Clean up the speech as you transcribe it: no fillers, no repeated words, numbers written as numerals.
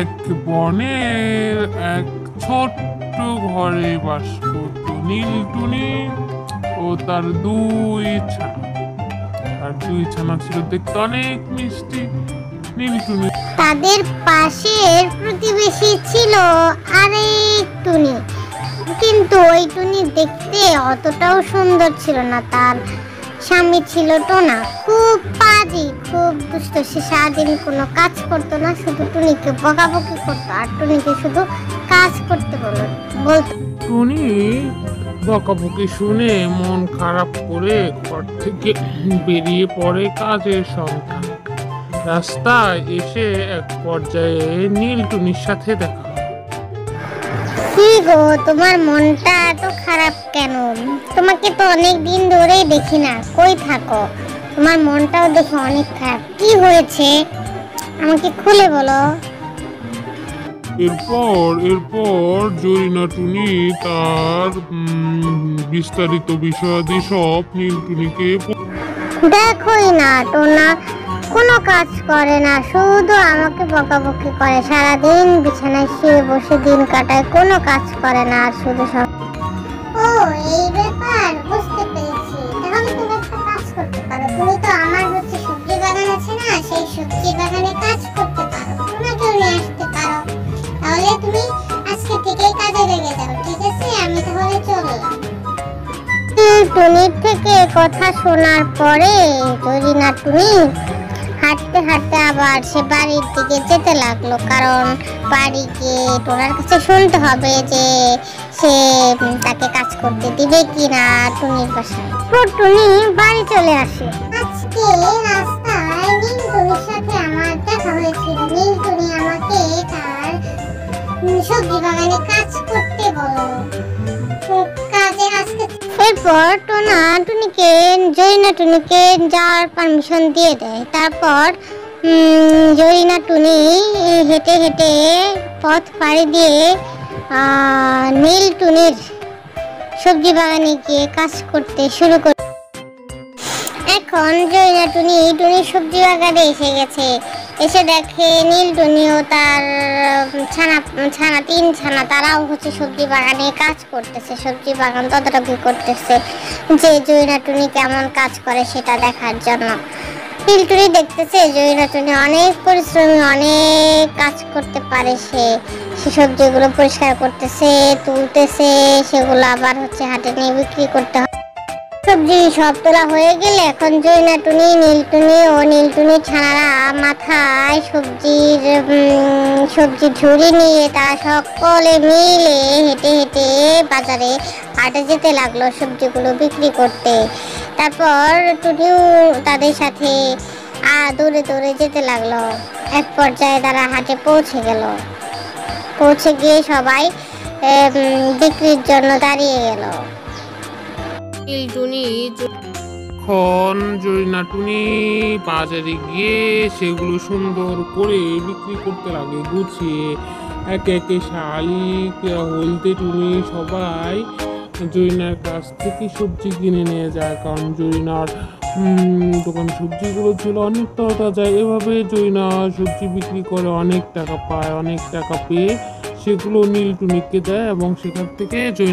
এক বনের এক ছোট্ট ঘরে বাস করত নীলটুনি ও তার দুই ছানা। আর দুই ছানা ছিল দেখতে অনেক মিষ্টি। নীলটুনি তাদের পাশের প্রতিবেশী ছিল আরেক টুনি, কিন্তু ওই টুনি দেখতে অতটাও সুন্দর ছিল না। তার স্বামী ছিল টোনা, খুব পাজি, খুব দুষ্ট। সে সারাদিন কোনো কাজ করতো না, শুধু টুনিকে বকাবকি করতো আর টুনিকে শুধু কাজ করতে বলতো। টুনি বকাবকি শুনে মন খারাপ করে ঘর থেকে বেরিয়ে পড়ে কাজের সন্ধান। রাস্তায় এসে এক পর্যায়ে নীলটুনির সাথে দেখা হয়। কি গো, তোমার মনটা এত খারাপ কেন? তোমাকে তো অনেক দিন ধরেই দেখি না, কই থাকো? তোমার মনটাও দেখে অনেক খারাপ। কি হয়েছে আমাকে খুলে বলো। এরপর জরিনা টুনি তার বিস্তারিত বিষয়াদি সব নীলটুনিকে দেখোই না, টোনা কোনো কাজ করে না, শুধু আমাকে বকাবকি করে। সারাদিন বিছানায় শুয়ে বসে দিন কাটায়, কোনো কাজ করে না আর শুধু সব। ও, এই ব্যাপার, বুঝতে পেরেছি। তাহলে তুমি একটা কাজ করতে পারো। তুমি তো আমার সবজি বাগান আছে না, সেই সবজি বাগানে কাজ করতে পারো। তোমাকেও নিয়ে আসতে পারো। তাহলে তুমি আজকে থেকেই কাজে লেগে যাও, ঠিক আছে? আমি তাহলে চললাম। টুনির থেকে কথা শোনার পরে জরিনা টুনি হাঁটতে হাঁটতে আবার সে বাড়ির দিকে যেতে লাগলো, কারণ বাড়ি গিয়ে টোনার কাছে শুনতে হবে যে সে তাকে কাজ করতে দিবে কিনা টুনির বাসায়। টুনি বাড়ি চলে আসে। আজকে রাস্তায় নীলটুনির সাথে আমার দেখা হয়েছিল। নীলটুনি আমাকে তার সবজি বাগানে কাজ করতে বলল। এরপর টোনা জরিনা টুনিকে যাওয়ার পারমিশন দিয়ে দেয়। তারপর জরিনা টুনি হেঁটে হেঁটে পথ পাড়ি দিয়ে নীলটুনির সবজি বাগানে গিয়ে কাজ করতে শুরু করে। এখন জরিনা টুনির সবজি বাগানে এসে গেছে। এসে দেখে নীলটুনি ও তার তিন ছানা তারাও সবজি বাগানে কাজ করতেছে, সবজি বাগান তদারকি করতেছে যে জরিনা টুনি কেমন কাজ করে সেটা দেখার জন্য। নীলটুনি দেখতেছে জরিনা টুনি অনেক পরিশ্রমী, অনেক কাজ করতে পারে। সে সবজিগুলো পরিষ্কার করতেছে, তুলতেছে, সেগুলো আবার হাটে নিয়ে বিক্রি করতে হয়। সবজি সব তোলা হয়ে গেলে এখন জরিনা টুনি, নীলটুনি ছানারা মাথায় সবজির ঝুড়ি নিয়ে তারা সকলে মিলে হেঁটে হেঁটে বাজারে হাটে যেতে লাগলো সবজিগুলো বিক্রি করতে। তারপর টুনিও তাদের সাথে দৌড়ে দৌড়ে যেতে লাগলো। এক পর্যায়ে তারা হাটে পৌঁছে গিয়ে সবাই বিক্রির জন্য দাঁড়িয়ে গেল। এখন জরিনা টুনি বাজারে গিয়ে সেগুলো সুন্দর করে বিক্রি করতে লাগে গুছিয়ে। একে একে শালিক, হলদে টুনি সবাই জরিনার কাছ থেকে সবজি কিনে নিয়ে যায়, কারণ জরিনার দোকান সবজিগুলো ছিল অনেক তরতাজা। এভাবে জরিনা সবজি বিক্রি করে অনেক টাকা পায়। অনেক টাকা পেয়ে সেগুলো নীলটুনিকে দেয় এবং সেখান থেকে জরিনা